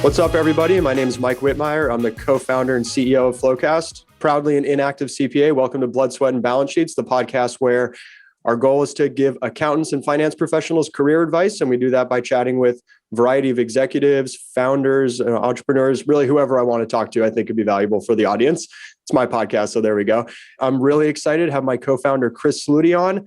What's up, everybody? My name is Mike Whitmire. I'm the co-founder and CEO of FloQast, proudly an inactive CPA. Welcome to Blood, Sweat, and Balance Sheets, the podcast where our goal is to give accountants and finance professionals career advice. And we do that by chatting with a variety of executives, founders, entrepreneurs, really whoever I want to talk to, I think could be valuable for the audience. It's my podcast, so there we go. I'm really excited to have my co-founder, Chris Sluty, on.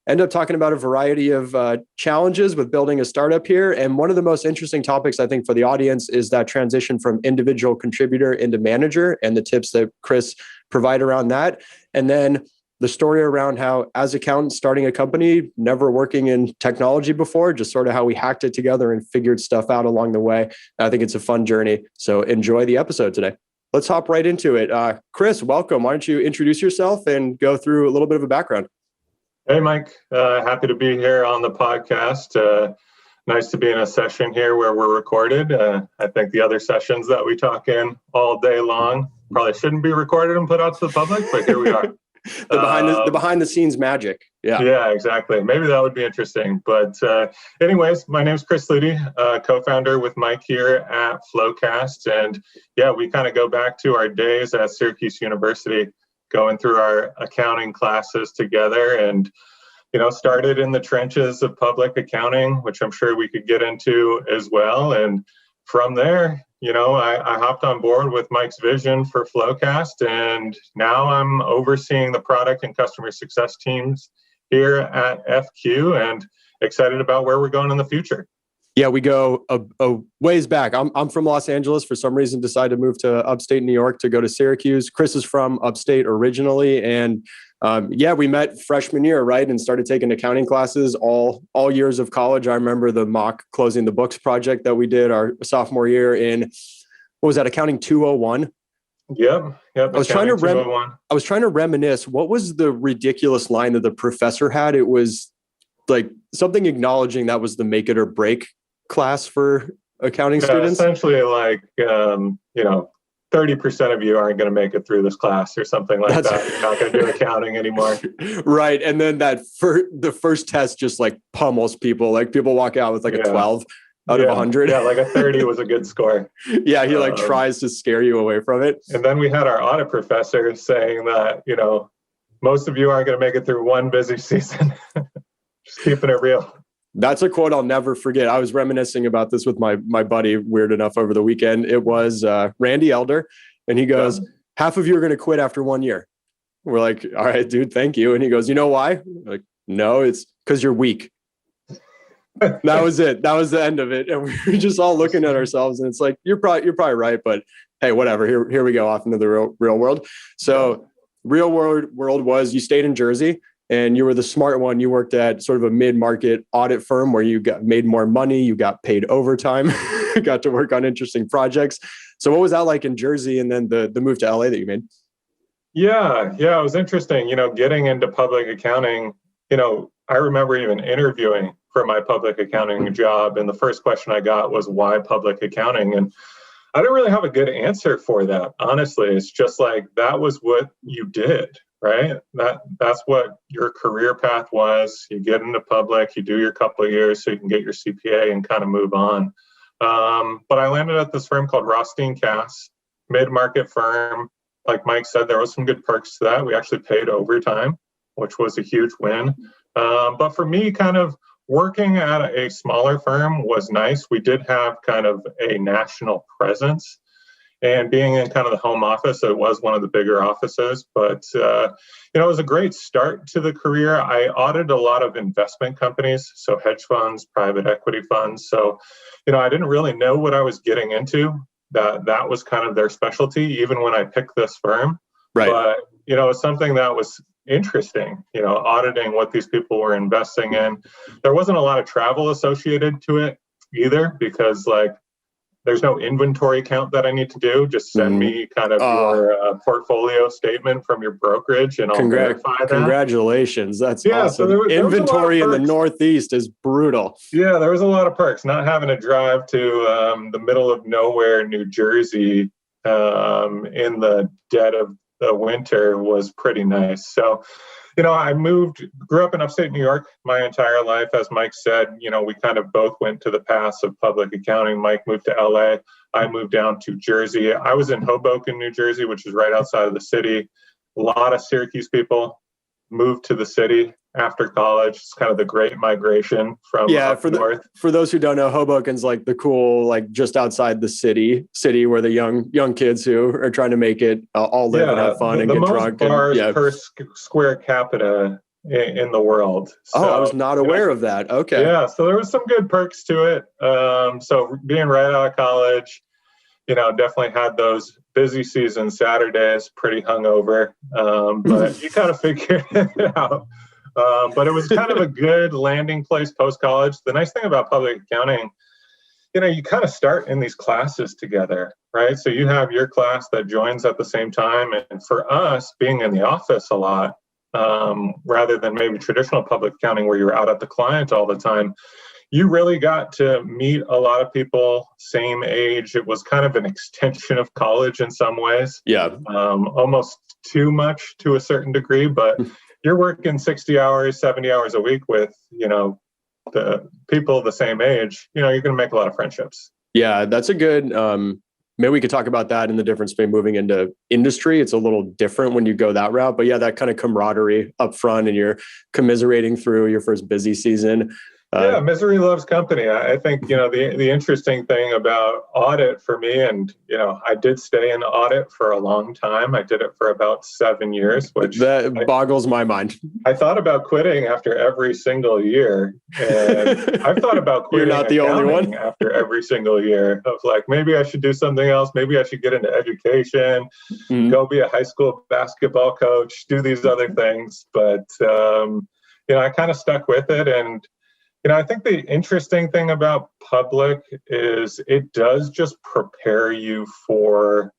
End up talking about a variety of challenges with building a startup here. And one of the most interesting topics, I think, for the audience is that transition from individual contributor into manager and the tips that Chris provide around that. And then the story around how, as accountants starting a company, never working in technology before, just sort of how we hacked it together and figured stuff out along the way. And I think it's a fun journey. So enjoy the episode today. Let's hop right into it. Chris, welcome. Why don't you introduce yourself and go through a little bit of a background? Hey, Mike. Happy to be here on the podcast. Nice to be in a session here where we're recorded. I think the other sessions that we talk in all day long probably shouldn't be recorded and put out to the public, but here we are. the behind the scenes magic. Yeah, exactly. Maybe that would be interesting. But anyways, my name is Chris Sluty, co-founder with Mike here at FloQast. And yeah, we kind of go back to our days at Syracuse University, going through our accounting classes together, and started in the trenches of public accounting, which I'm sure we could get into as well. And from there, I hopped on board with Mike's vision for FloQast, and now I'm overseeing the product and customer success teams here at FQ, and excited about where we're going in the future. Yeah, we go a ways back. I'm from Los Angeles. For some reason, decided to move to upstate New York to go to Syracuse. Chris is from upstate originally, and we met freshman year, right? And started taking accounting classes all years of college. I remember the mock closing the books project that we did our sophomore year in, what was that, Accounting 201? Yep. I was trying to reminisce. What was the ridiculous line that the professor had? It was like something acknowledging that was the make it or break class for accounting students. Essentially, like 30% of you aren't going to make it through this class or something like that. You're not going to do accounting anymore. Right. And then the first test just like pummels people. Like people walk out with like a 12 out of 100. Yeah, like a 30 was a good score. Yeah, he tries to scare you away from it. And then we had our audit professor saying that, most of you aren't going to make it through one busy season. Just keeping it real. That's a quote I'll never forget. I was reminiscing about this with my buddy, weird enough, over the weekend. It was Randy Elder, and he goes, half of you are going to quit after 1 year. We're like, all right, dude, thank you. And he goes, you know why? We're like, no, it's because you're weak. That was it. That was the end of it. And we were just all looking at ourselves, and it's like, you're probably right, but hey, whatever. Here we go off into the real world. So real world was you stayed in Jersey. And you were the smart one. You worked at sort of a mid-market audit firm where you made more money, you got paid overtime, got to work on interesting projects. So what was that like in Jersey, and then the move to LA that you made? Yeah, it was interesting. Getting into public accounting, I remember even interviewing for my public accounting job, and the first question I got was, why public accounting? And I didn't really have a good answer for that, honestly. It's just like, that was what you did. Right? That's what your career path was. You get into public, you do your couple of years so you can get your CPA and kind of move on. But I landed at this firm called Rothstein Cass, mid-market firm. Like Mike said, there was some good perks to that. We actually paid overtime, which was a huge win. But for me, kind of working at a smaller firm was nice. We did have kind of a national presence. And being in kind of the home office, it was one of the bigger offices, but it was a great start to the career. I audited a lot of investment companies, so hedge funds, private equity funds. So, I didn't really know what I was getting into. That was kind of their specialty, even when I picked this firm. Right. But it's something that was interesting. Auditing what these people were investing in. There wasn't a lot of travel associated to it either, because there's no inventory count that I need to do. Just send me kind of your portfolio statement from your brokerage, and I'll verify that. Congratulations. That's awesome. So there inventory in the Northeast is brutal. Yeah, there was a lot of perks. Not having to drive to the middle of nowhere, New Jersey, in the dead of the winter was pretty nice. So, I grew up in upstate New York my entire life. As Mike said, we kind of both went to the paths of public accounting. Mike moved to LA. I moved down to Jersey. I was in Hoboken, New Jersey, which is right outside of the city. A lot of Syracuse people moved to the city after college. It's kind of the great migration from up north. For those who don't know, Hoboken's like the cool, like just outside the city where the young kids who are trying to make it all live and have fun and get drunk. The most bars per square capita in the world. So, I was not aware of that. Okay. Yeah, so there was some good perks to it. So being right out of college, definitely had those busy season Saturdays, pretty hungover, but you kind of figured it out. But it was kind of a good landing place post-college. The nice thing about public accounting, you kind of start in these classes together, right? So you have your class that joins at the same time. And for us, being in the office a lot, rather than maybe traditional public accounting where you're out at the client all the time, you really got to meet a lot of people, same age. It was kind of an extension of college in some ways. Yeah. Almost too much to a certain degree, but you're working 60 hours, 70 hours a week with, the people the same age, you're going to make a lot of friendships. Yeah, that's a good, maybe we could talk about that and the difference between moving into industry. It's a little different when you go that route, but yeah, that kind of camaraderie up front and you're commiserating through your first busy season. Misery loves company. I think, the interesting thing about audit for me, and, I did stay in audit for a long time. I did it for about 7 years, which boggles my mind. I thought about quitting after every single year. And I've thought about quitting. You're not the only one. After every single year of like, maybe I should do something else. Maybe I should get into education, go be a high school basketball coach, do these other things. But, I kind of stuck with it. And I think the interesting thing about public is it does just prepare you for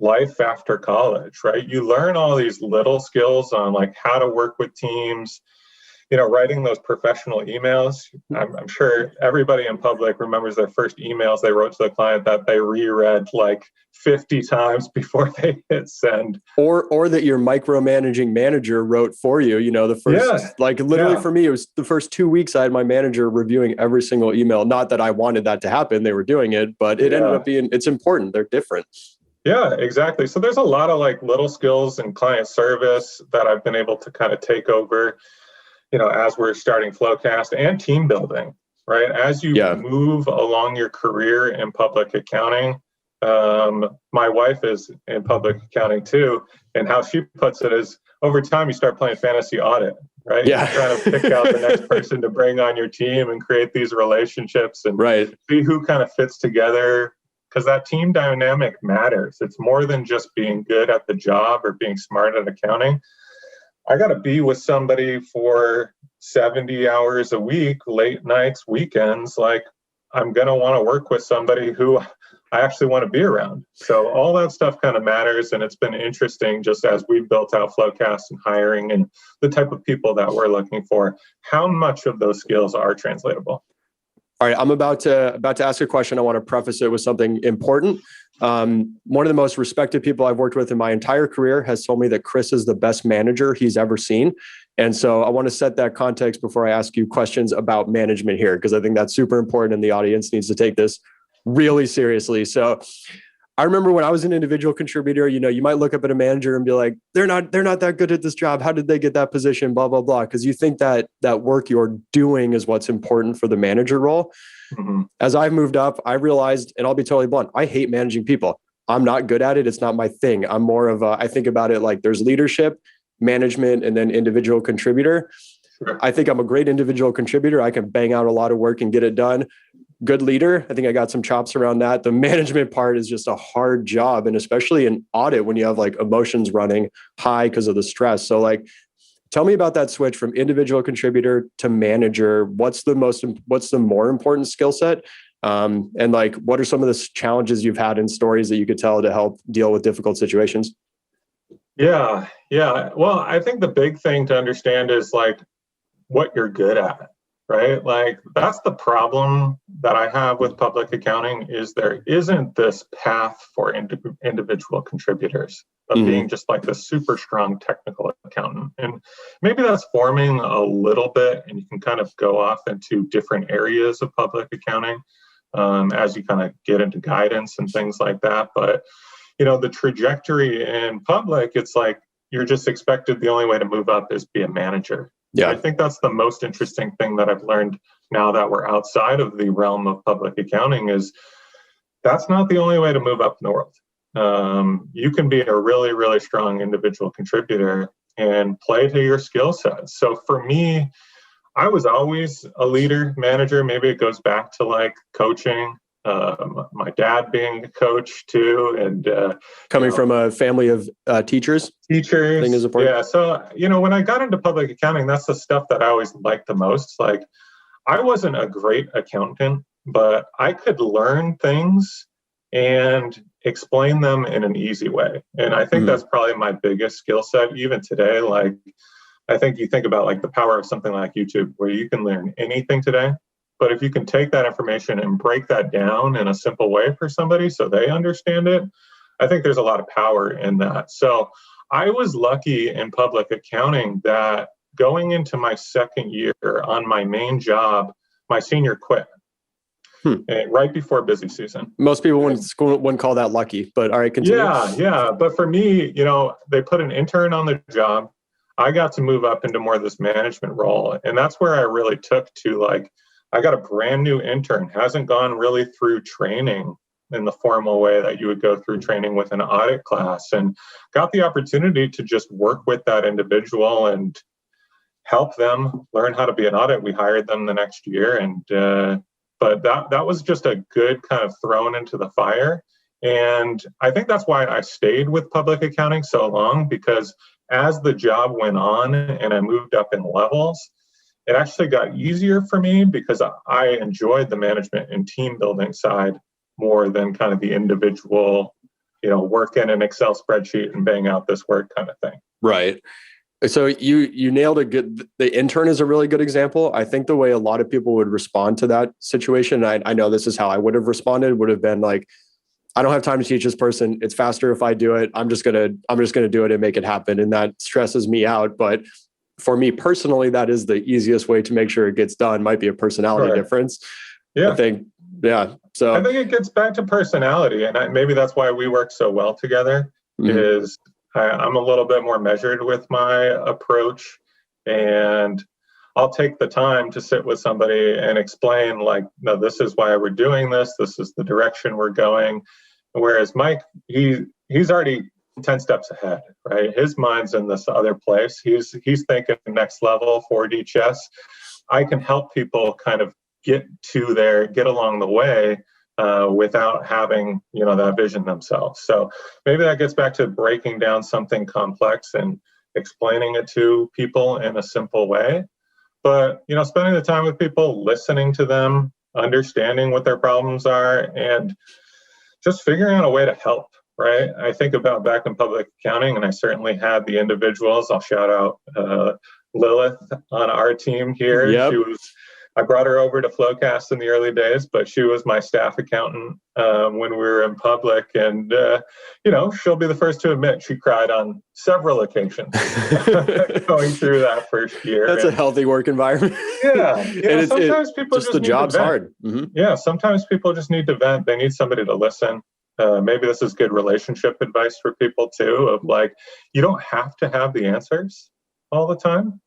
life after college, right? You learn all these little skills on like how to work with teams, writing those professional emails. I'm sure everybody in public remembers their first emails they wrote to the client that they reread like 50 times before they hit send. Or that your micromanaging manager wrote for you, the first, for me, it was the first 2 weeks I had my manager reviewing every single email. Not that I wanted that to happen. They were doing it, but it ended up being, it's important. They're different. Yeah, exactly. So there's a lot of like little skills in client service that I've been able to kind of take over, as we're starting FloQast, and team building, right? As you move along your career in public accounting, my wife is in public accounting too, and how she puts it is over time you start playing fantasy audit, right? Yeah. You're trying to pick out the next person to bring on your team and create these relationships and see who kind of fits together, because that team dynamic matters. It's more than just being good at the job or being smart at accounting. I got to be with somebody for 70 hours a week, late nights, weekends. Like, I'm going to want to work with somebody who I actually want to be around. So all that stuff kind of matters. And it's been interesting just as we've built out FloQast and hiring and the type of people that we're looking for, how much of those skills are translatable. All right, I'm about to ask a question. I want to preface it with something important. One of the most respected people I've worked with in my entire career has told me that Chris is the best manager he's ever seen. And so I want to set that context before I ask you questions about management here, because I think that's super important and the audience needs to take this really seriously. So I remember when I was an individual contributor, you might look up at a manager and be like, they're not that good at this job. How did they get that position? Blah, blah, blah. Because you think that work you're doing is what's important for the manager role. Mm-hmm. As I've moved up, I realized, and I'll be totally blunt, I hate managing people. I'm not good at it. It's not my thing. I'm more of I think about it like there's leadership, management, and then individual contributor. Sure. I think I'm a great individual contributor. I can bang out a lot of work and get it done. Good leader. I think I got some chops around that. The management part is just a hard job. And especially in audit, when you have like emotions running high because of the stress. So like, tell me about that switch from individual contributor to manager. What's the more important skill set? And like, what are some of the challenges you've had in stories that you could tell to help deal with difficult situations? Yeah. Well, I think the big thing to understand is like what you're good at. right? Like that's the problem that I have with public accounting is there isn't this path for individual contributors of being just like the super strong technical accountant. And maybe that's forming a little bit, and you can kind of go off into different areas of public accounting as you kind of get into guidance and things like that. But, the trajectory in public, it's like you're just expected the only way to move up is be a manager. Yeah. I think that's the most interesting thing that I've learned now that we're outside of the realm of public accounting is that's not the only way to move up in the world. You can be a really, really strong individual contributor and play to your skill sets. So for me, I was always a leader, manager. Maybe it goes back to like coaching. My dad being a coach too, and coming from a family of teachers. I think is important. Yeah. So when I got into public accounting, that's the stuff that I always liked the most. Like, I wasn't a great accountant, but I could learn things and explain them in an easy way. And I think that's probably my biggest skill set even today. Like, I think you think about like the power of something like YouTube, where you can learn anything today. But if you can take that information and break that down in a simple way for somebody so they understand it, I think there's a lot of power in that. So I was lucky in public accounting that going into my second year on my main job, my senior quit right before busy season. Most people wouldn't call that lucky, but all right, continue. Yeah. But for me, they put an intern on the job. I got to move up into more of this management role. And that's where I really took to like, I got a brand new intern, hasn't gone really through training in the formal way that you would go through training with an audit class, and got the opportunity to just work with that individual and help them learn how to be an audit. We hired them the next year, and but that was just a good kind of thrown into the fire. And I think that's why I stayed with public accounting so long, because as the job went on and I moved up in levels, it actually got easier for me because I enjoyed the management and team building side more than kind of the individual, work in an Excel spreadsheet and bang out this work kind of thing. Right. So you nailed the intern is a really good example. I think the way a lot of people would respond to that situation, I know this is how I would have responded, would have been like, I don't have time to teach this person. It's faster if I do it. I'm just gonna do it and make it happen. And that stresses me out. But for me personally, that is the easiest way to make sure it gets done. Might be a personality difference. Yeah. I think it gets back to personality. And maybe that's why we work so well together is I'm a little bit more measured with my approach, and I'll take the time to sit with somebody and explain like, no, this is why we're doing this. This is the direction we're going. Whereas Mike, he's already 10 steps ahead, right? His mind's in this other place. He's thinking next level, 4D chess. I can help people kind of get along the way without having, that vision themselves. So maybe that gets back to breaking down something complex and explaining it to people in a simple way. But, spending the time with people, listening to them, understanding what their problems are, and just figuring out a way to help. Right. I think about back in public accounting, and I certainly had the individuals. I'll shout out Lilith on our team here. Yep. I brought her over to FloQast in the early days, but she was my staff accountant when we were in public. And, she'll be the first to admit she cried on several occasions going through that first year. That's a healthy work environment. Yeah. Sometimes people just the job's hard. Yeah. Sometimes people just need to vent. They need somebody to listen. Maybe this is good relationship advice for people too, of like, you don't have to have the answers all the time.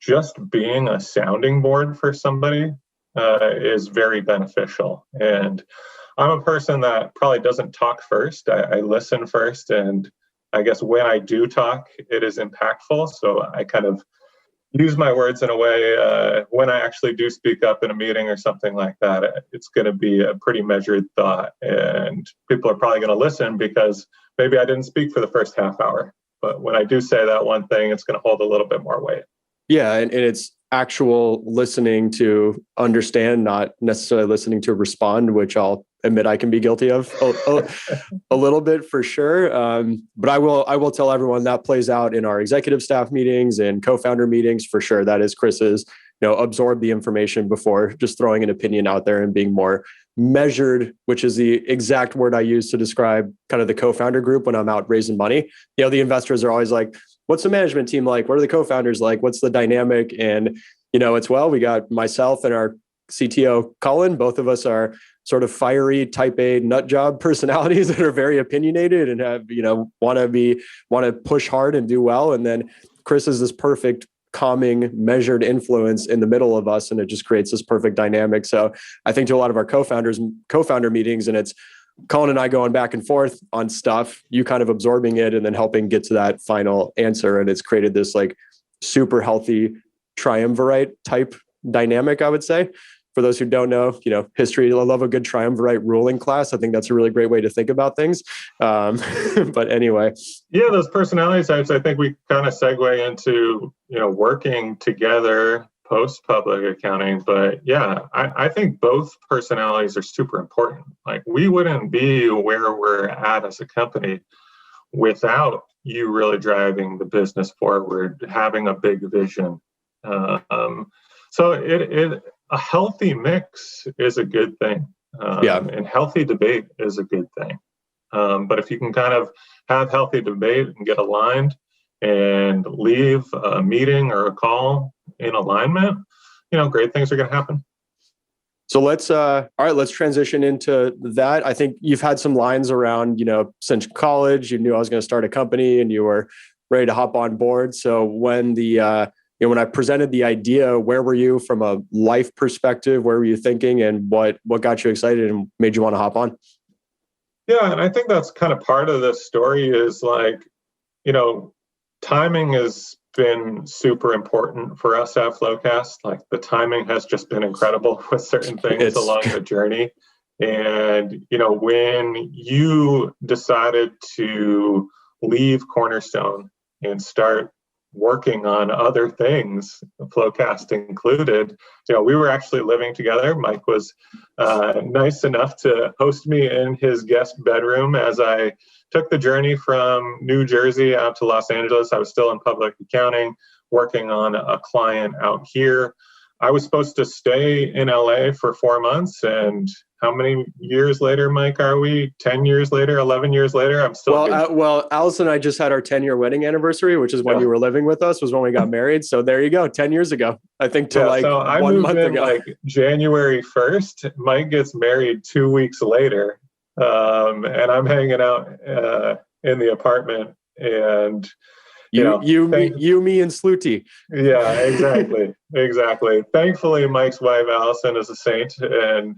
Just being a sounding board for somebody is very beneficial. And I'm a person that probably doesn't talk first. I listen first. And I guess when I do talk, it is impactful. So I kind of use my words in a way when I actually do speak up in a meeting or something like that, it's going to be a pretty measured thought. And people are probably going to listen because maybe I didn't speak for the first half hour. But when I do say that one thing, it's going to hold a little bit more weight. Yeah. And it's actual listening to understand, not necessarily listening to respond, which I'll admit I can be guilty of a little bit for sure. But I will tell everyone that plays out in our executive staff meetings and co-founder meetings for sure. That is Chris's absorb the information before just throwing an opinion out there and being more measured, which is the exact word I use to describe kind of the co-founder group when I'm out raising money. The investors are always like, what's the management team like? What are the co-founders like? What's the dynamic? And, we got myself and our CTO, Cullen. Both of us are sort of fiery type A nut job personalities that are very opinionated and have, want to push hard and do well. And then Chris is this perfect calming, measured influence in the middle of us. And it just creates this perfect dynamic. So I think to a lot of our co-founder meetings, and it's Colin and I going back and forth on stuff, you kind of absorbing it and then helping get to that final answer. And it's created this like super healthy triumvirate type dynamic, I would say. For those who don't know, history, I love a good triumvirate ruling class. I think that's a really great way to think about things. But anyway. Yeah, those personality types, I think we kind of segue into, working together post-public accounting. But yeah, I think both personalities are super important. Like we wouldn't be where we're at as a company without you really driving the business forward, having a big vision. So a healthy mix is a good thing. And healthy debate is a good thing. But if you can kind of have healthy debate and get aligned and leave a meeting or a call in alignment, great things are going to happen. So let's transition into that. I think you've had some lines around, since college, you knew I was going to start a company and you were ready to hop on board. So when when I presented the idea, where were you from a life perspective? Where were you thinking, and what got you excited and made you want to hop on? Yeah, and I think that's kind of part of the story is like, timing has been super important for us at FloQast. Like the timing has just been incredible with certain things along the journey. And, when you decided to leave Cornerstone and start working on other things, FloQast included, we were actually living together. Mike was nice enough to host me in his guest bedroom as I took the journey from New Jersey out to Los Angeles. I was still in public accounting, working on a client out here. I was supposed to stay in LA for 4 months, and how many years later, Mike, are we? 10 years later, 11 years later? I'm still... Well, Alice and I just had our 10-year wedding anniversary, which is when you were living with us, was when we got married. So there you go, 10 years ago. I think so I 1 month ago. Like January 1st, Mike gets married 2 weeks later. And I'm hanging out in the apartment, and me, and Sluty. Yeah, exactly. Thankfully, Mike's wife Allison is a saint, and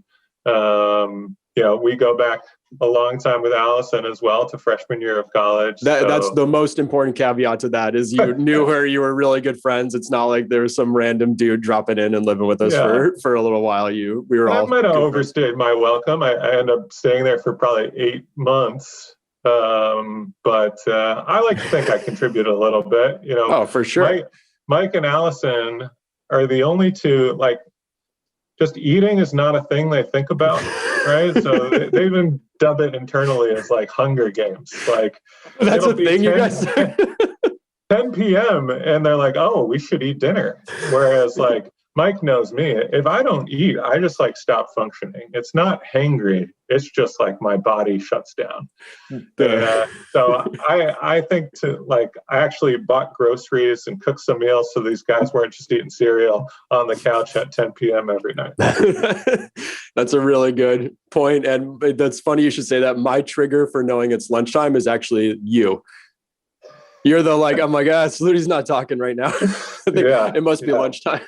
we go back a long time with Allison as well to freshman year of college. That's the most important caveat to that is you knew her, you were really good friends. It's not like there was some random dude dropping in and living with us for a little while. We were all... I might have overstayed my welcome. I ended up staying there for probably 8 months. But I like to think I contributed a little bit, Oh, for sure. Mike and Allison are the only two, like, just eating is not a thing they think about, right? So they even dub it internally as like Hunger Games. Like that's a thing, you guys. 10 p.m. and they're like, oh, we should eat dinner. Whereas like Mike knows me. If I don't eat, I just like stop functioning. It's not hangry. It's just like my body shuts down. So I think I actually bought groceries and cooked some meals so these guys weren't just eating cereal on the couch at 10 p.m. every night. That's a really good point. And that's funny you should say that. My trigger for knowing it's lunchtime is actually you. You're I'm like, Slutty's not talking right now. It must be lunchtime.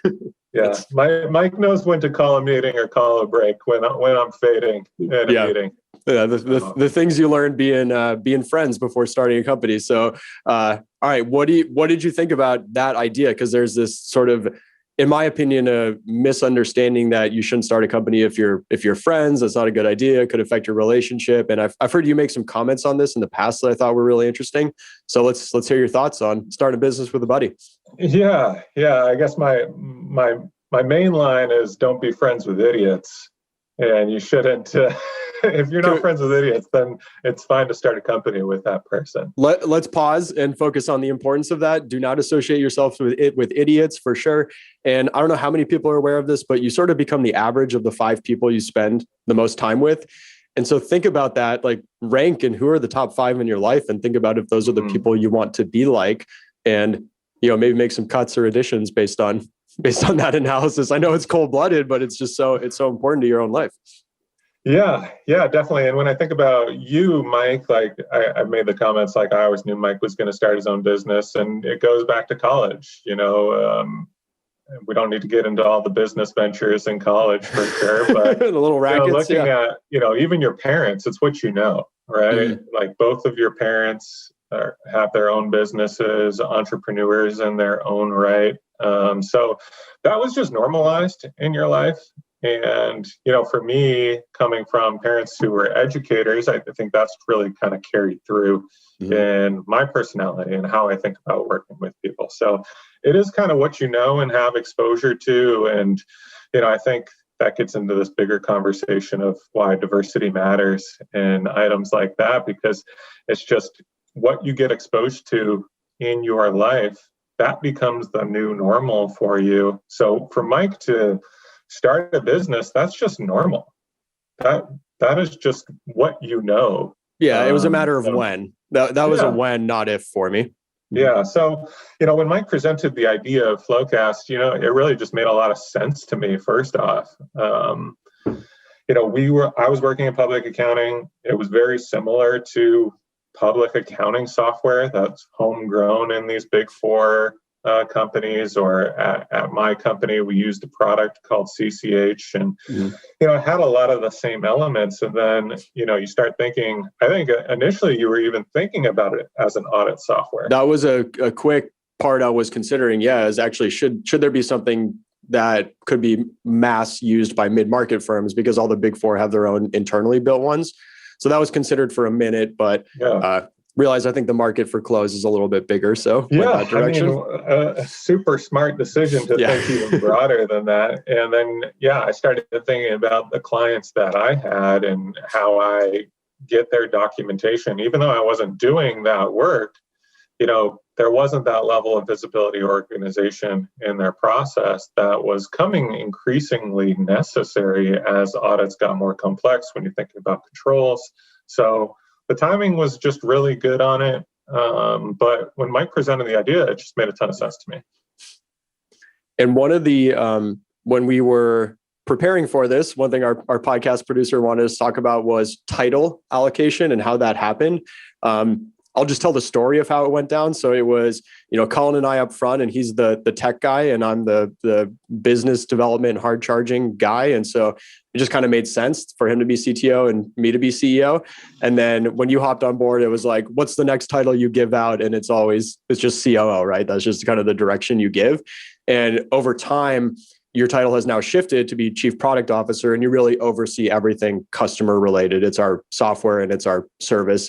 Yeah, Mike knows when to call a meeting or call a break when I'm fading in a meeting. Yeah, the things you learn being friends before starting a company. So, all right, what did you think about that idea? Because there's this sort of, in my opinion, a misunderstanding that you shouldn't start a company if you're friends. That's not a good idea. It could affect your relationship. And I've heard you make some comments on this in the past that I thought were really interesting. So let's hear your thoughts on starting a business with a buddy. Yeah. I guess my main line is don't be friends with idiots, and you shouldn't if you're not friends with idiots, then it's fine to start a company with that person. Let's pause and focus on the importance of that. Do not associate yourself with idiots, for sure. And I don't know how many people are aware of this, but you sort of become the average of the 5 people you spend the most time with. And so think about that, like rank and who are the top 5 in your life, and think about if those are the people you want to be like, and maybe make some cuts or additions based on that analysis. I know it's cold-blooded, but it's so important to your own life. Yeah, definitely. And when I think about you, Mike, like I made the comments, like I always knew Mike was going to start his own business, and it goes back to college. We don't need to get into all the business ventures in college for sure, but the little rackets, looking at, even your parents, it's what you know, right? Mm-hmm. Like both of your parents have their own businesses, entrepreneurs in their own right. So that was just normalized in your life. And, for me, coming from parents who were educators, I think that's really kind of carried through in my personality and how I think about working with people. So it is kind of what you know and have exposure to. And, I think that gets into this bigger conversation of why diversity matters and items like that, because it's just what you get exposed to in your life, that becomes the new normal for you. So for Mike to start a business, that's just normal. That is just what you know. Yeah, it was a matter of when. That was a when, not if for me. Yeah. So, when Mike presented the idea of FloQast, it really just made a lot of sense to me, first off. I was working in public accounting. It was very similar to public accounting software that's homegrown in these big 4 companies, or at my company, we used a product called CCH, and it had a lot of the same elements. And then you start thinking, I think initially you were even thinking about it as an audit software. That was a quick part I was considering. Yeah, is actually should there be something that could be mass used by mid-market firms, because all the big 4 have their own internally built ones. So that was considered for a minute, but realize I think the market for close is a little bit bigger. So went that direction. A super smart decision to think even broader than that. And then, I started thinking about the clients that I had and how I get their documentation. Even though I wasn't doing that work, there wasn't that level of visibility or organization in their process that was coming increasingly necessary as audits got more complex when you're thinking about controls. So the timing was just really good on it. But when Mike presented the idea, it just made a ton of sense to me. And one of the, when we were preparing for this, one thing our podcast producer wanted us to talk about was title allocation and how that happened. I'll just tell the story of how it went down. So it was, Colin and I up front, and he's the tech guy, and I'm the business development hard charging guy. And so it just kind of made sense for him to be CTO and me to be CEO. And then when you hopped on board, it was like, what's the next title you give out? And it's just COO, right? That's just kind of the direction you give. And over time, your title has now shifted to be Chief Product Officer, and you really oversee everything customer related. It's our software and it's our service.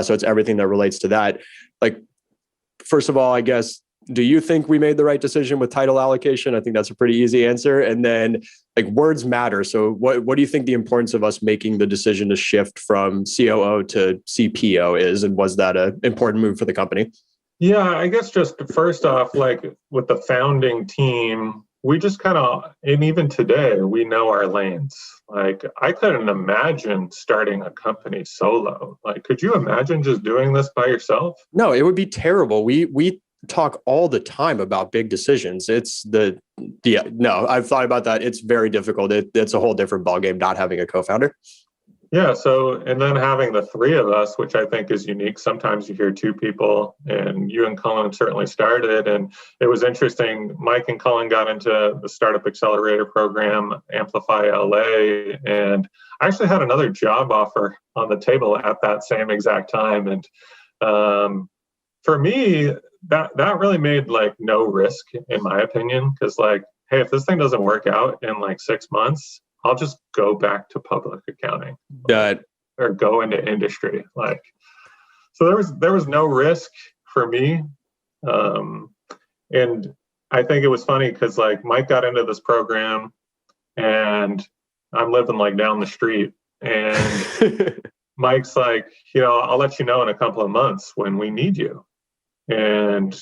So it's everything that relates to that. Like, first of all, I guess, do you think we made the right decision with title allocation? I think that's a pretty easy answer. And then, like, words matter. So what do you think the importance of us making the decision to shift from COO to CPO is? And was that an important move for the company? Yeah, I guess just first off, like with the founding team, we just kind of, and even today, we know our lanes. Like, I couldn't imagine starting a company solo. Like, could you imagine just doing this by yourself? No, it would be terrible. We talk all the time about big decisions. No, I've thought about that. It's very difficult. It's a whole different ballgame not having a co-founder. Yeah. So, and then having the 3 of us, which I think is unique. Sometimes you hear 2 people, and you and Colin certainly started. And it was interesting. Mike and Colin got into the Startup Accelerator program, Amplify LA. And I actually had another job offer on the table at that same exact time. And for me, that really made like no risk, in my opinion, because like, hey, if this thing doesn't work out in like 6 months, I'll just go back to public accounting or go into industry. Like, so there was no risk for me. And I think it was funny because like Mike got into this program and I'm living like down the street, And Mike's like, I'll let you know in a couple of months when we need you. And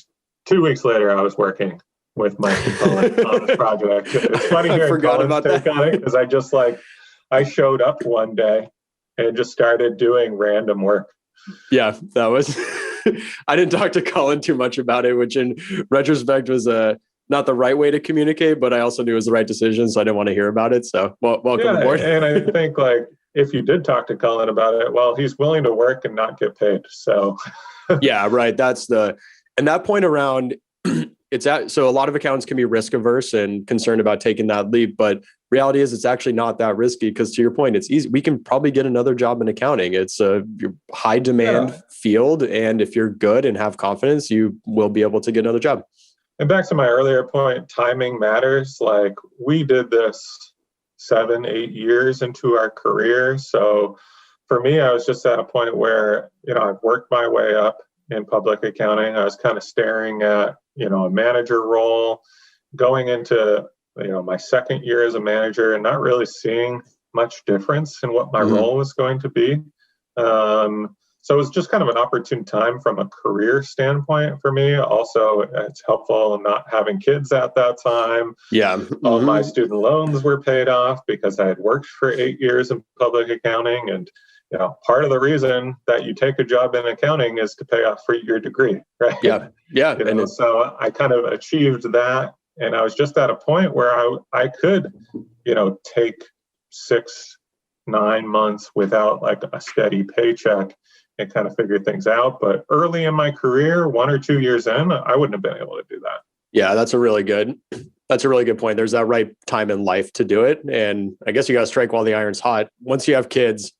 2 weeks later, I was working with Mike and Colin on this project. It's funny hearing Colin's take on it, because I showed up one day and just started doing random work. Yeah, that was, I didn't talk to Colin too much about it, which in retrospect was not the right way to communicate, but I also knew it was the right decision, so I didn't want to hear about it. So welcome aboard. And I think if you did talk to Colin about it, well, he's willing to work and not get paid. So yeah, right. And that point around, so a lot of accountants can be risk averse and concerned about taking that leap, but reality is it's actually not that risky, because to your point, it's easy. We can probably get another job in accounting. It's a high demand field. And if you're good and have confidence, you will be able to get another job. And back to my earlier point, timing matters. Like, we did this 7-8 years into our career. So for me, I was just at a point where, I've worked my way up in public accounting. I was kind of staring at, a manager role, going into, my second year as a manager, and not really seeing much difference in what my role was going to be. So it was just kind of an opportune time from a career standpoint for me. Also, it's helpful not having kids at that time. Yeah. All my student loans were paid off because I had worked for 8 years in public accounting. And, part of the reason that you take a job in accounting is to pay off for your degree, right? Yeah. Yeah. So I kind of achieved that. And I was just at a point where I could, take 6-9 months without like a steady paycheck and kind of figure things out. But early in my career, 1 or 2 years in, I wouldn't have been able to do that. Yeah, that's a really good point. There's that right time in life to do it. And I guess you got to strike while the iron's hot. Once you have kids,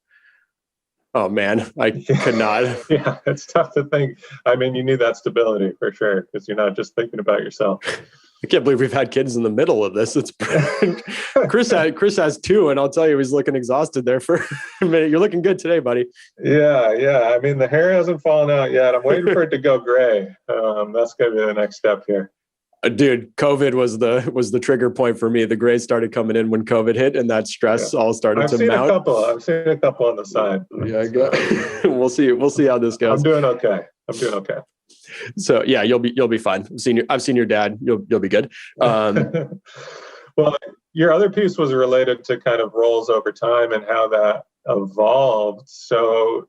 oh man, I could not. Yeah, it's tough to think. I mean, you need that stability for sure, because you're not just thinking about yourself. I can't believe we've had kids in the middle of this. It's Chris has 2, and I'll tell you, he's looking exhausted there for a minute. You're looking good today, buddy. Yeah. I mean, the hair hasn't fallen out yet. I'm waiting for it to go gray. That's going to be the next step here. Dude, COVID was the trigger point for me. The gray started coming in when COVID hit, and that stress all started to mount. I've seen a couple on the side. Yeah, we'll see how this goes. I'm doing okay. So yeah, you'll be fine. I've seen your dad. You'll be good. Well, your other piece was related to kind of roles over time and how that evolved. So,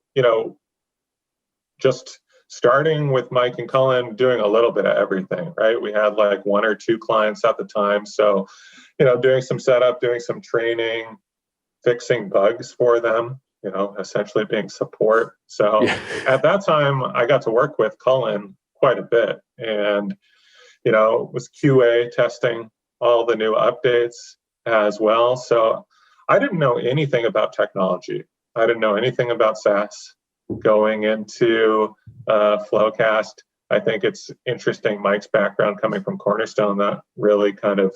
just starting with Mike and Colin, doing a little bit of everything, right? We had like 1 or 2 clients at the time. So, doing some setup, doing some training, fixing bugs for them, essentially being support. So At that time, I got to work with Colin quite a bit, and, was QA testing all the new updates as well. So I didn't know anything about technology. I didn't know anything about SaaS going into FloQast. I think it's interesting, Mike's background coming from Cornerstone, that really kind of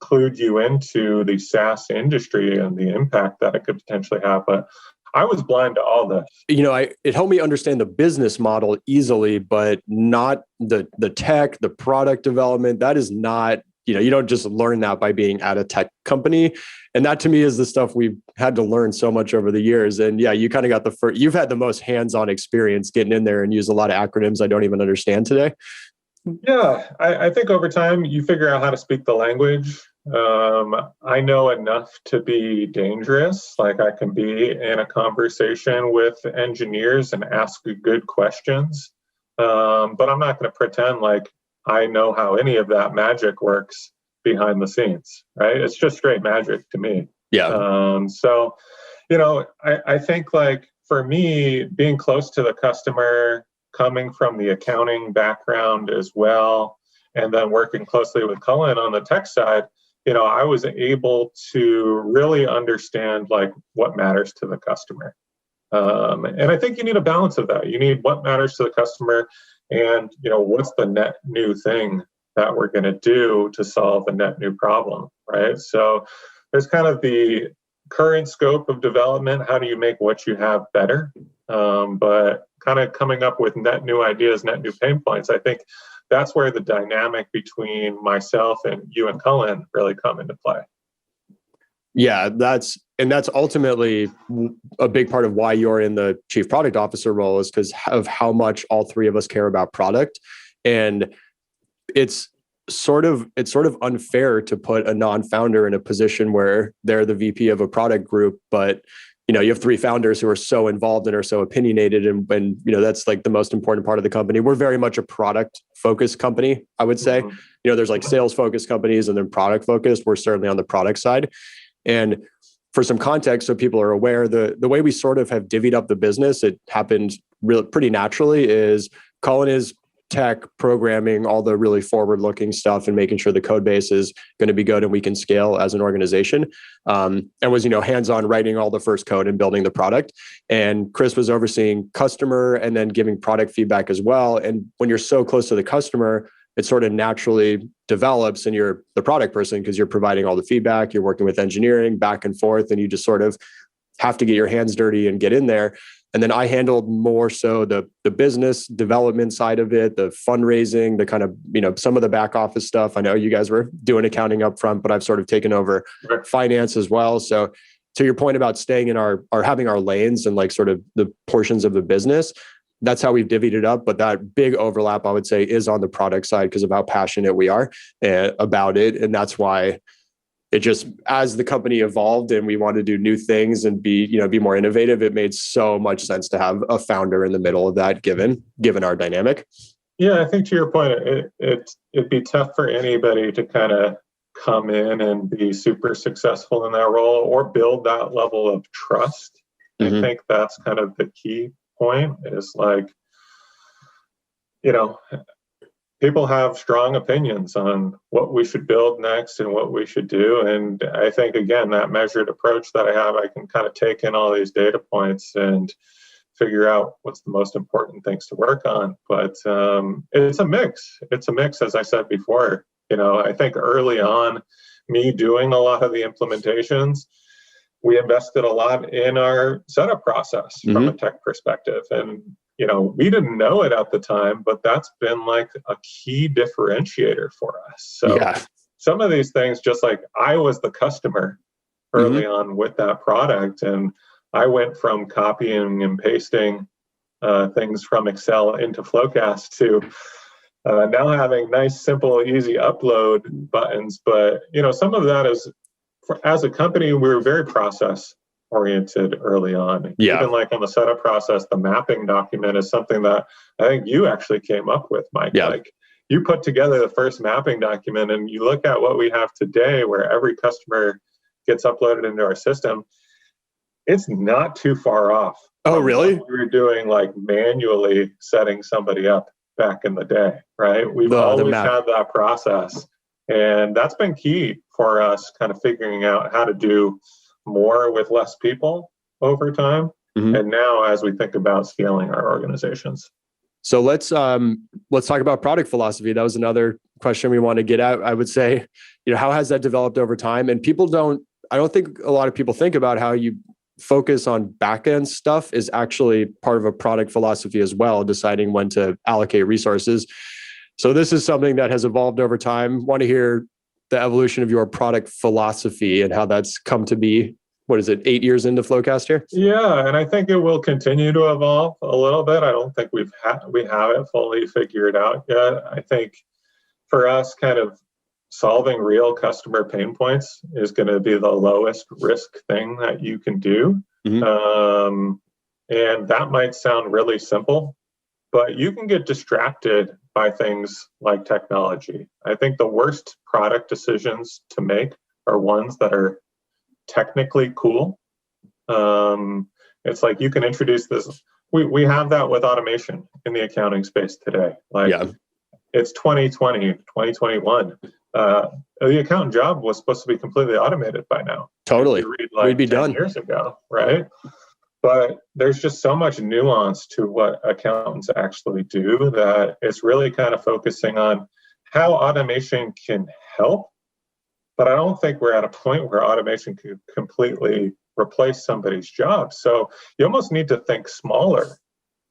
clued you into the SaaS industry and the impact that it could potentially have. But I was blind to all this. It helped me understand the business model easily, but not the tech, the product development. That is not, you don't just learn that by being at a tech company. And that to me is the stuff we've had to learn so much over the years. And yeah, you kind of got you've had the most hands-on experience getting in there and use a lot of acronyms I don't even understand today. Yeah, I think over time you figure out how to speak the language. I know enough to be dangerous. Like, I can be in a conversation with engineers and ask good questions. But I'm not going to pretend like I know how any of that magic works behind the scenes, right? It's just straight magic to me. Yeah. So, I think like for me, being close to the customer, coming from the accounting background as well, and then working closely with Colin on the tech side, I was able to really understand like what matters to the customer. And I think you need a balance of that. You need what matters to the customer and, what's the net new thing that we're going to do to solve a net new problem, right? So there's kind of the current scope of development. How do you make what you have better? But kind of coming up with net new ideas, net new pain points. I think that's where the dynamic between myself and you and Colin really come into play. Yeah, and that's ultimately a big part of why you're in the chief product officer role, is because of how much all three of us care about product. And it's sort of unfair to put a non-founder in a position where they're the VP of a product group, but you have three founders who are so involved and are so opinionated, and that's like the most important part of the company. We're very much a product focused company, I would say. There's like sales focused companies and then product focused. We're certainly on the product side. And for some context, so people are aware, the way we sort of have divvied up the business, it happened pretty naturally, is Colin is tech, programming, all the really forward-looking stuff, and making sure the code base is going to be good and we can scale as an organization. And was, hands-on writing all the first code and building the product. And Chris was overseeing customer and then giving product feedback as well. And when you're so close to the customer, it sort of naturally develops, and you're the product person because you're providing all the feedback, you're working with engineering back and forth, and you just sort of have to get your hands dirty and get in there. And then I handled more so the business development side of it, the fundraising, the kind of, some of the back office stuff. I know you guys were doing accounting up front, but I've sort of taken over finance as well. So to your point about staying in our having our lanes and like sort of the portions of the business, that's how we've divvied it up. But that big overlap, I would say, is on the product side because of how passionate we are about it. And that's why it just, as the company evolved and we wanted to do new things and be more innovative, it made so much sense to have a founder in the middle of that, given our dynamic. Yeah, I think to your point, it'd be tough for anybody to kind of come in and be super successful in that role or build that level of trust. Mm-hmm. I think that's kind of the key point, is like, people have strong opinions on what we should build next and what we should do. And I think, again, that measured approach that I have, I can kind of take in all these data points and figure out what's the most important things to work on. But it's a mix. It's a mix, as I said before. I think early on, me doing a lot of the implementations, we invested a lot in our setup process from a tech perspective. And we didn't know it at the time, but that's been like a key differentiator for us. So some of these things, just like I was the customer early on with that product, and I went from copying and pasting things from Excel into FloQast to now having nice, simple, easy upload buttons. But, some of that is, as a company, we were very process oriented early on. Even like on the setup process, the mapping document is something that I think you actually came up with, Mike. Like, you put together the first mapping document, and you look at what we have today, where every customer gets uploaded into our system. It's not too far off. Oh, really? We were doing like manually setting somebody up back in the day, right? We've always had that process, and that's been key for us, kind of figuring out how to do more with less people over time. And now, as we think about scaling our organizations. So let's talk about product philosophy. That was another question we want to get at. I would say, how has that developed over time? And I don't think a lot of people think about how you focus on back-end stuff is actually part of a product philosophy as well, deciding when to allocate resources. So this is something that has evolved over time. Want to hear the evolution of your product philosophy and how that's come to be. What is it, 8 years into FloQast here? Yeah, and I think it will continue to evolve a little bit. I don't think we haven't fully figured out yet. I think for us, kind of solving real customer pain points is going to be the lowest risk thing that you can do. And that might sound really simple, but you can get distracted by things like technology. I think the worst product decisions to make are ones that are technically cool. It's like you can introduce this. We have that with automation in the accounting space today. It's 2020, 2021. The accountant job was supposed to be completely automated by now. Totally. We'd be 10 done years ago, right? But there's just so much nuance to what accountants actually do that it's really kind of focusing on how automation can help. But I don't think we're at a point where automation could completely replace somebody's job. So you almost need to think smaller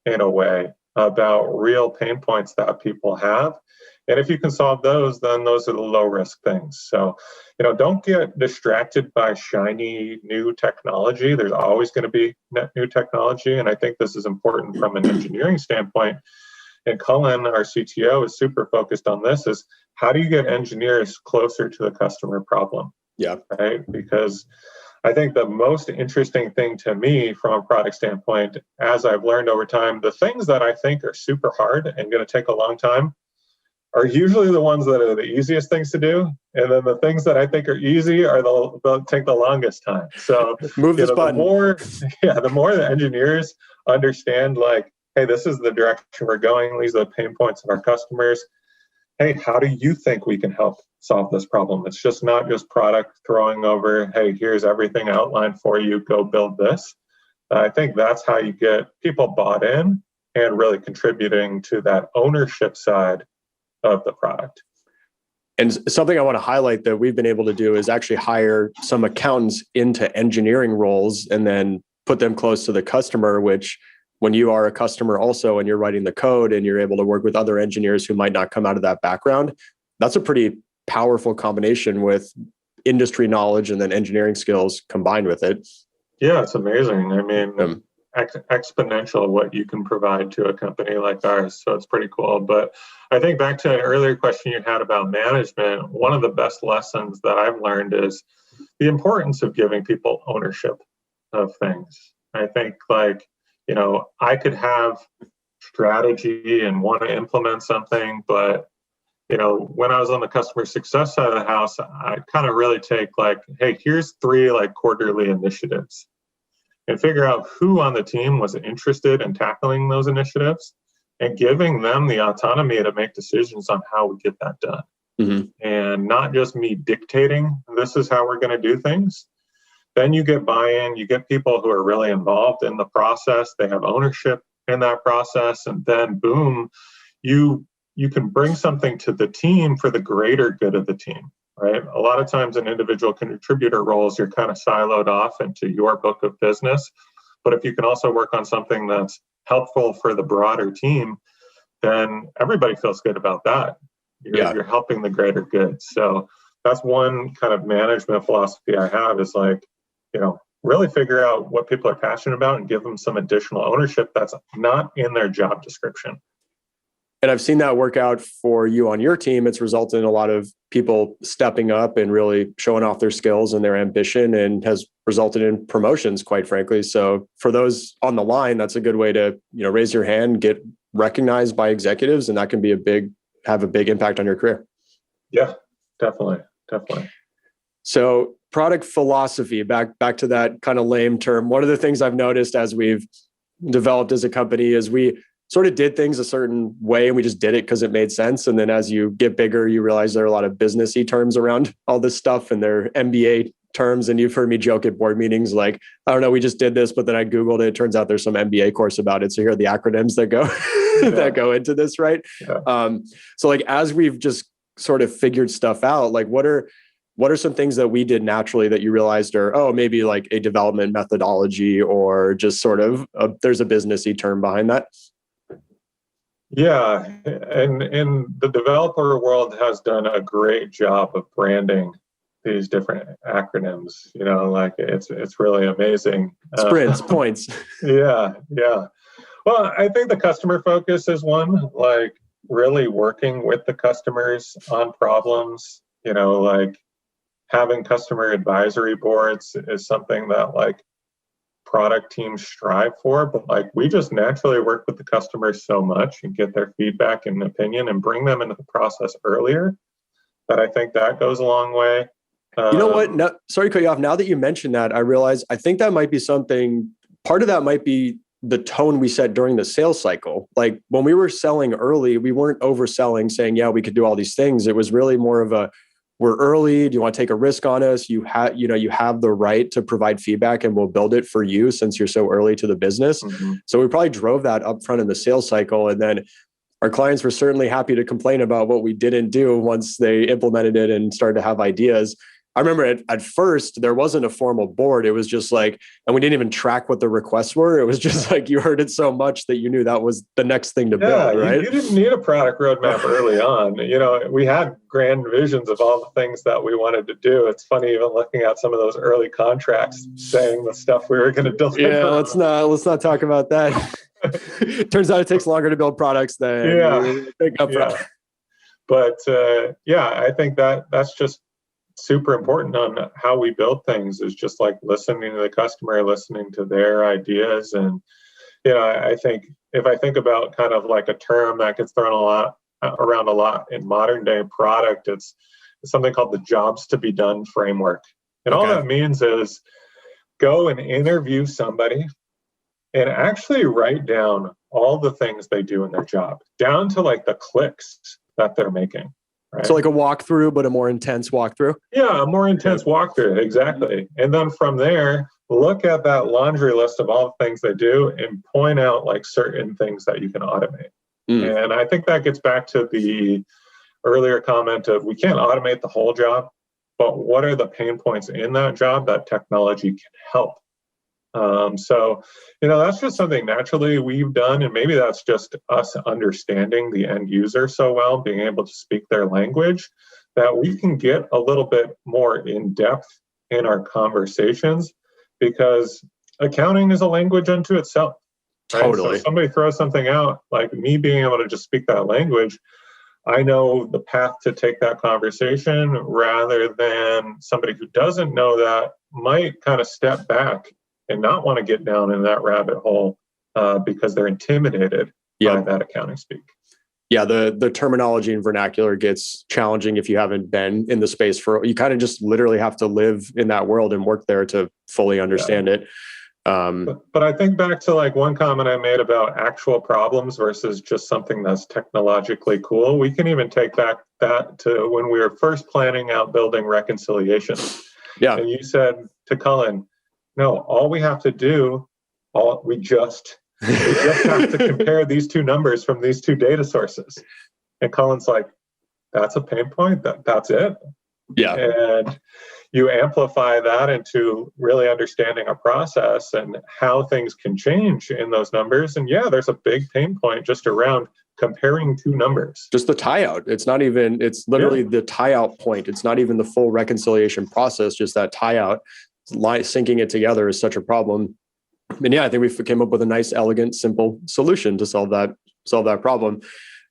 in a way about real pain points that people have And if you can solve those, then those are the low risk things. So, don't get distracted by shiny new technology. There's always going to be net new technology. And I think this is important from an engineering standpoint. And Cullen, our CTO, is super focused on this, is how do you get engineers closer to the customer problem? Yeah. Right? Because I think the most interesting thing to me from a product standpoint, as I've learned over time, the things that I think are super hard and going to take a long time are usually the ones that are the easiest things to do. And then the things that I think are easy are they'll take the longest time. So move this button. The more the engineers understand, like, hey, this is the direction we're going. These are the pain points of our customers. Hey, how do you think we can help solve this problem? It's just not just product throwing over, hey, here's everything outlined for you, go build this. I think that's how you get people bought in and really contributing to that ownership side of the product. And something I want to highlight that we've been able to do is actually hire some accountants into engineering roles and then put them close to the customer, which when you are a customer also and you're writing the code and you're able to work with other engineers who might not come out of that background, that's a pretty powerful combination with industry knowledge and then engineering skills combined with it. Yeah, it's amazing. I mean, exponential what you can provide to a company like ours. So it's pretty cool. But I think back to an earlier question you had about management, one of the best lessons that I've learned is the importance of giving people ownership of things. I think I could have strategy and want to implement something, but when I was on the customer success side of the house, I kind of really take hey, here's 3 quarterly initiatives and figure out who on the team was interested in tackling those initiatives and giving them the autonomy to make decisions on how we get that done. Mm-hmm. And not just me dictating, this is how we're going to do things. Then you get buy-in, you get people who are really involved in the process, they have ownership in that process, and then boom, you can bring something to the team for the greater good of the team, right? A lot of times in individual contributor roles, you're kind of siloed off into your book of business. But if you can also work on something that's helpful for the broader team, then everybody feels good about that. You're helping the greater good. So that's one kind of management philosophy I have is really figure out what people are passionate about and give them some additional ownership that's not in their job description. And I've seen that work out for you on your team. It's resulted in a lot of people stepping up and really showing off their skills and their ambition, and has resulted in promotions, quite frankly. So for those on the line, that's a good way to, raise your hand, get recognized by executives, and that can be have a big impact on your career. Yeah, definitely. So product philosophy, back to that kind of lame term. One of the things I've noticed as we've developed as a company is we sort of did things a certain way and we just did it because it made sense. And then as you get bigger, you realize there are a lot of businessy terms around all this stuff, and they're MBA terms. And you've heard me joke at board meetings, I don't know, we just did this, but then I Googled it. It turns out there's some MBA course about it. So here are the acronyms that go that go into this, right? Yeah. So as we've just sort of figured stuff out, what are some things that we did naturally that you realized are, maybe a development methodology, or just sort of there's a businessy term behind that? Yeah, and the developer world has done a great job of branding these different acronyms. It's really amazing. Sprints, points. Yeah. Well, I think the customer focus is one, really working with the customers on problems. Having customer advisory boards is something that product teams strive for, but we just naturally work with the customers so much and get their feedback and opinion and bring them into the process earlier, that I think that goes a long way. You know what? No, sorry to cut you off. Now that you mentioned that, I realize I think that might be something, part of that might be the tone we set during the sales cycle. When we were selling early, we weren't overselling saying, yeah, we could do all these things. It was really more of we're early. Do you want to take a risk on us? You have the right to provide feedback, and we'll build it for you since you're so early to the business. Mm-hmm. So we probably drove that up front in the sales cycle. And then our clients were certainly happy to complain about what we didn't do once they implemented it and started to have ideas. I remember at first there wasn't a formal board. It was just like, and we didn't even track what the requests were. It was just like you heard it so much that you knew that was the next thing to build, right? You didn't need a product roadmap early on. We had grand visions of all the things that we wanted to do. It's funny even looking at some of those early contracts saying the stuff we were going to deliver. Yeah, let's not talk about that. Turns out it takes longer to build products than you think up front. But I think that's just super important on how we build things, is just like listening to the customer, listening to their ideas. And I think if I think about kind of like a term that gets thrown around a lot in modern day product, it's something called the jobs to be done framework. And all that means is go and interview somebody and actually write down all the things they do in their job, down to like the clicks that they're making. Right? So like a walkthrough, but a more intense walkthrough? Yeah, a more intense walkthrough, exactly. And then from there, look at that laundry list of all the things they do and point out like certain things that you can automate. And I think that gets back to the earlier comment of we can't automate the whole job, but what are the pain points in that job that technology can help? So that's just something naturally we've done, and maybe that's just us understanding the end user so well, being able to speak their language, that we can get a little bit more in depth in our conversations, because accounting is a language unto itself. Right? Totally. So if somebody throws something out, like me being able to just speak that language, I know the path to take that conversation, rather than somebody who doesn't know that might kind of step back and not want to get down in that rabbit hole because they're intimidated by that accounting speak. Yeah, the terminology and vernacular gets challenging if you haven't been in the space you kind of just literally have to live in that world and work there to fully understand it. But I think back to like one comment I made about actual problems versus just something that's technologically cool. We can even take back that to when we were first planning out building reconciliations. Yeah. And you said to Cullen, no, all we have to do, we just have to compare these two numbers from these two data sources. And Cullen's like, that's a pain point. That's it. Yeah. And you amplify that into really understanding a process and how things can change in those numbers. And there's a big pain point just around comparing two numbers. Just the tie out. It's literally the tie out point. It's not even the full reconciliation process, just that tie out. Syncing it together is such a problem. And I think we came up with a nice, elegant, simple solution to solve that problem.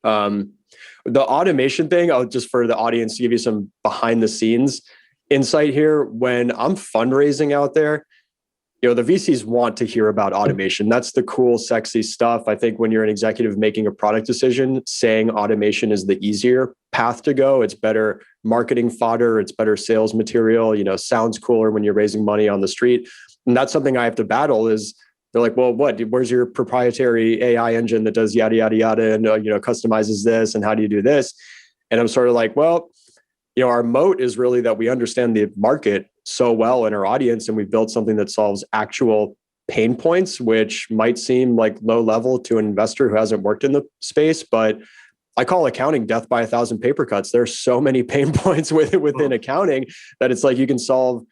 The automation thing, just for the audience to give you some behind the scenes insight here. When I'm fundraising out there, the VCs want to hear about automation. That's the cool, sexy stuff. I think when you're an executive making a product decision, saying automation is the easier path to go. It's better marketing fodder. It's better sales material. Sounds cooler when you're raising money on the street. And that's something I have to battle is they're like, well, where's your proprietary AI engine that does yada, yada, yada, and, customizes this, and how do you do this? And I'm sort of like, well, our moat is really that we understand the market so well in our audience, and we've built something that solves actual pain points, which might seem like low level to an investor who hasn't worked in the space, but I call accounting death by 1,000 paper cuts. There's so many pain points within accounting that it's like you can solve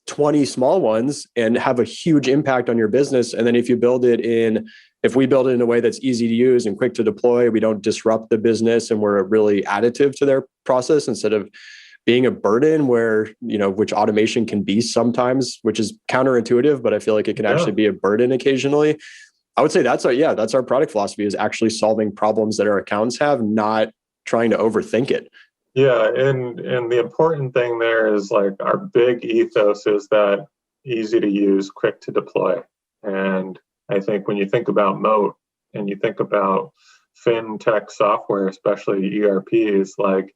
20 small ones and have a huge impact on your business. And then if we build it in a way that's easy to use and quick to deploy, we don't disrupt the business, and we're really additive to their process instead of being a burden where, which automation can be sometimes, which is counterintuitive, but I feel like it can actually be a burden occasionally. I would say that's our product philosophy, is actually solving problems that our accountants have, not trying to overthink it. Yeah, and the important thing there is like our big ethos is that easy to use, quick to deploy. And I think when you think about moat and you think about fintech software, especially ERPs, like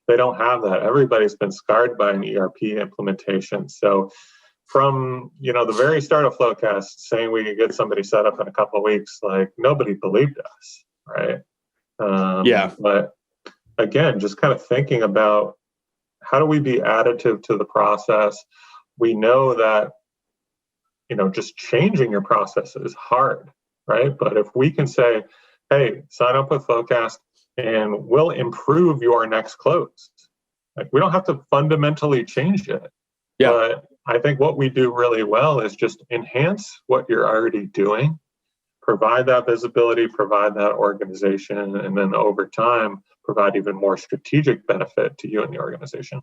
they don't have that. Everybody's been scarred by an ERP implementation. So from the very start of FloQast, saying we could get somebody set up in a couple of weeks, like nobody believed us, right? But again, just kind of thinking about how do we be additive to the process? We know that, just changing your process is hard, right? But if we can say, hey, sign up with FloQast and we'll improve your next close, Like, we don't have to fundamentally change it. Yeah. But I think what we do really well is just enhance what you're already doing, provide that visibility, provide that organization, and then over time, provide even more strategic benefit to you and the organization.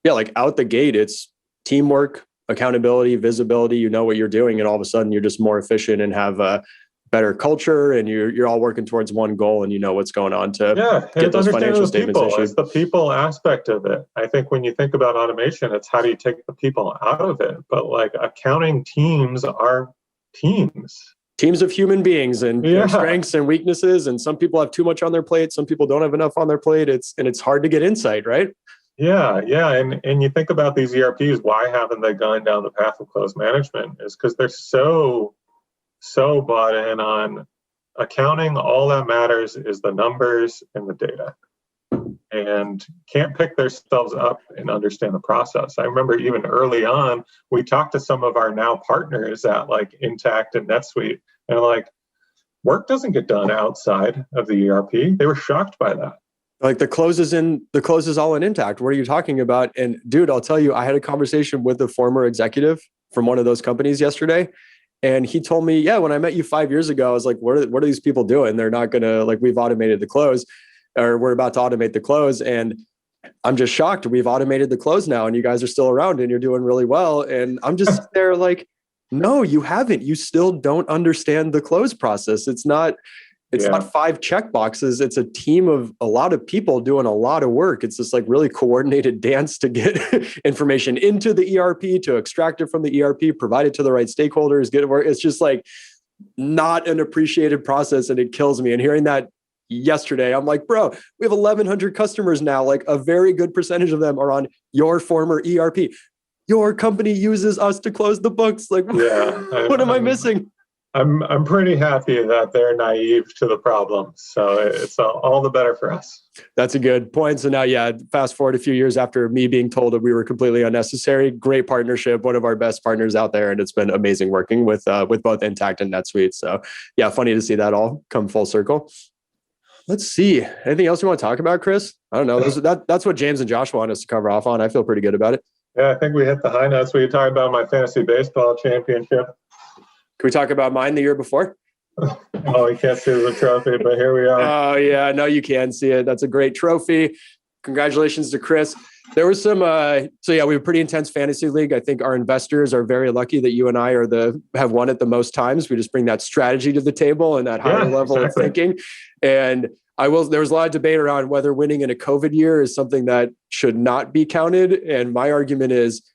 Yeah, like out the gate, it's teamwork, accountability, visibility. You know what you're doing, and all of a sudden you're just more efficient and have a better culture, and you're all working towards one goal, and you know what's going on to get those financial statements issued. It's the people aspect of it. I think when you think about automation, it's how do you take the people out of it? But like, accounting teams are teams of human beings, and their strengths and weaknesses. And some people have too much on their plate. Some people don't have enough on their plate. It's hard to get insight, right? Yeah. And you think about these ERPs, why haven't they gone down the path of close management? Is because they're so bought in on accounting. All that matters is the numbers and the data, and can't pick themselves up and understand the process. I remember even early on, we talked to some of our now partners at like Intact and NetSuite, and like, work doesn't get done outside of the ERP. They were shocked by that. Like, the close is all in Intact. What are you talking about? And dude, I'll tell you, I had a conversation with a former executive from one of those companies yesterday. And he told me, yeah, when I met you 5 years ago, I was like, what are these people doing? They're not going to, like, we've automated the close, or we're about to automate the close. And I'm just shocked. We've automated the close now, and you guys are still around and you're doing really well. And I'm just there like, no, you haven't. You still don't understand the close process. It's not 5 check boxes. It's a team of a lot of people doing a lot of work. It's this like really coordinated dance to get information into the ERP, to extract it from the ERP, provide it to the right stakeholders, get it where it's just like not an appreciated process. And it kills me. And hearing that yesterday, I'm like, bro, we have 1,100 customers now. Like, a very good percentage of them are on your former ERP. Your company uses us to close the books. Like, what am I missing? I'm pretty happy that they're naive to the problem. So it's all the better for us. That's a good point. So now, fast forward a few years after me being told that we were completely unnecessary, great partnership, one of our best partners out there. And it's been amazing working with both Intact and NetSuite. So yeah, funny to see that all come full circle. Let's see. Anything else you want to talk about, Chris? I don't know. That's what James and Josh want us to cover off on. I feel pretty good about it. Yeah, I think we hit the high notes. We talked about my fantasy baseball championship. Can we talk about mine the year before? Oh, you can't see the trophy, but here we are. Oh, yeah. No, you can see it. That's a great trophy. Congratulations to Chris. There was some, we have a pretty intense fantasy league. I think our investors are very lucky that you and I have won it the most times. We just bring that strategy to the table and that higher level of thinking. And there was a lot of debate around whether winning in a COVID year is something that should not be counted. And my argument is,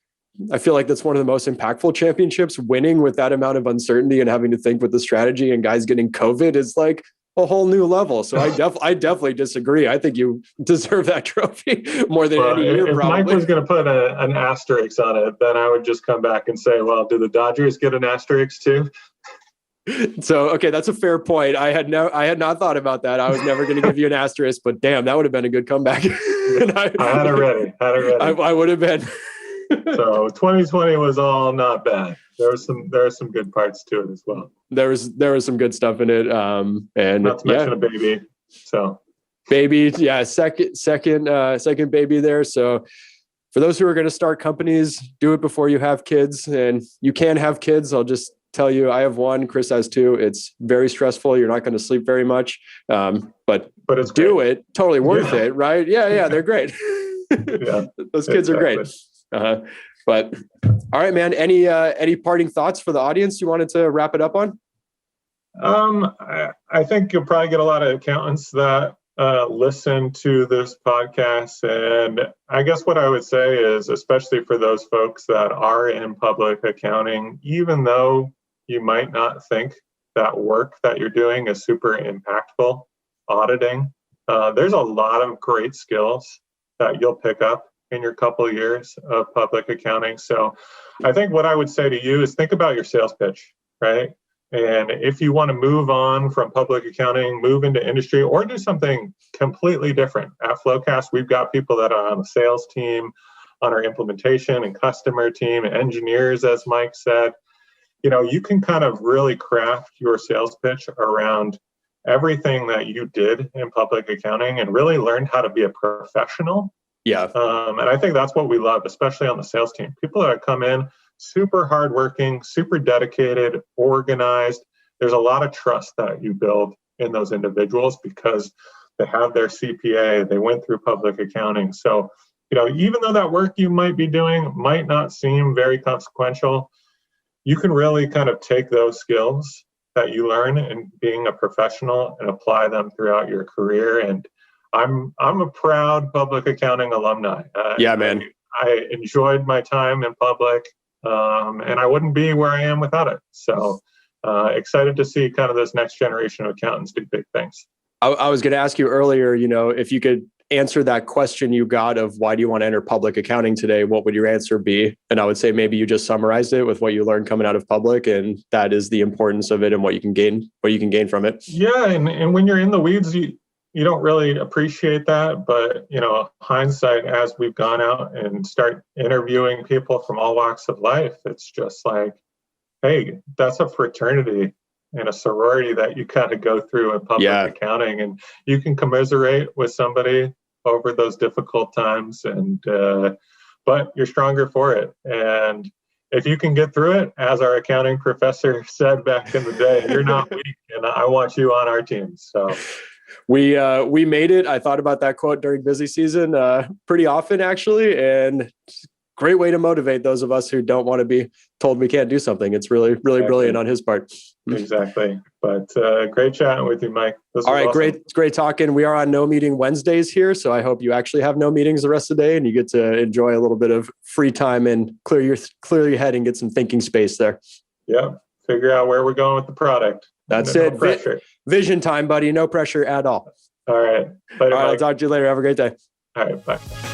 I feel like that's one of the most impactful championships. Winning with that amount of uncertainty and having to think with the strategy and guys getting COVID is like a whole new level. So I definitely disagree. I think you deserve that trophy more than any year. If probably. Mike was going to put an asterisk on it, then I would just come back and say, well, do the Dodgers get an asterisk too? So, okay, that's a fair point. I had not thought about that. I was never going to give you an asterisk, but damn, that would have been a good comeback. I had it ready. I would have been. So 2020 was all not bad. There are some good parts to it as well. There was some good stuff in it. And not to mention a baby. So baby, second baby there. So for those who are going to start companies, do it before you have kids. And you can have kids. I'll just tell you, I have one. Chris has 2. It's very stressful. You're not going to sleep very much. But it's do great. It. Totally worth it, right? Yeah, they're great. Those kids are great. But all right, man, any parting thoughts for the audience you wanted to wrap it up on? I think you'll probably get a lot of accountants that listen to this podcast. And I guess what I would say is, especially for those folks that are in public accounting, even though you might not think that work that you're doing is super impactful, auditing, there's a lot of great skills that you'll pick up in your couple of years of public accounting. So I think what I would say to you is think about your sales pitch, right? And if you want to move on from public accounting, move into industry, or do something completely different. At FloQast, we've got people that are on the sales team, on our implementation and customer team, engineers, as Mike said. You can kind of really craft your sales pitch around everything that you did in public accounting and really learn how to be a professional Yeah. And I think that's what we love, especially on the sales team. People that come in super hardworking, super dedicated, organized. There's a lot of trust that you build in those individuals because they have their CPA, they went through public accounting. So, even though that work you might be doing might not seem very consequential, you can really kind of take those skills that you learn in being a professional and apply them throughout your career. And I'm a proud public accounting alumni. Yeah, man. I enjoyed my time in public, and I wouldn't be where I am without it. So excited to see kind of this next generation of accountants do big things. I was going to ask you earlier, if you could answer that question you got of why do you want to enter public accounting today, what would your answer be? And I would say maybe you just summarized it with what you learned coming out of public, and that is the importance of it and what you can gain from it. Yeah, and when you're in the weeds, you don't really appreciate that. But, hindsight, as we've gone out and start interviewing people from all walks of life, it's just like, hey, that's a fraternity and a sorority that you kind of go through in public accounting, and you can commiserate with somebody over those difficult times, and but you're stronger for it. And if you can get through it, as our accounting professor said back in the day, you're not weak, and I want you on our team. So we made it. I thought about that quote during busy season pretty often, actually, and great way to motivate those of us who don't want to be told we can't do something. It's really, really brilliant on his part. Exactly. But great chatting with you, Mike. All right, awesome. It's great talking. We are on No Meeting Wednesdays here, so I hope you actually have no meetings the rest of the day and you get to enjoy a little bit of free time and clear your head and get some thinking space there. Yeah, figure out where we're going with the product. That's it. Pressure. Vision time, buddy. No pressure at all. All right. Later, all right, Mike. I'll talk to you later. Have a great day. All right, bye.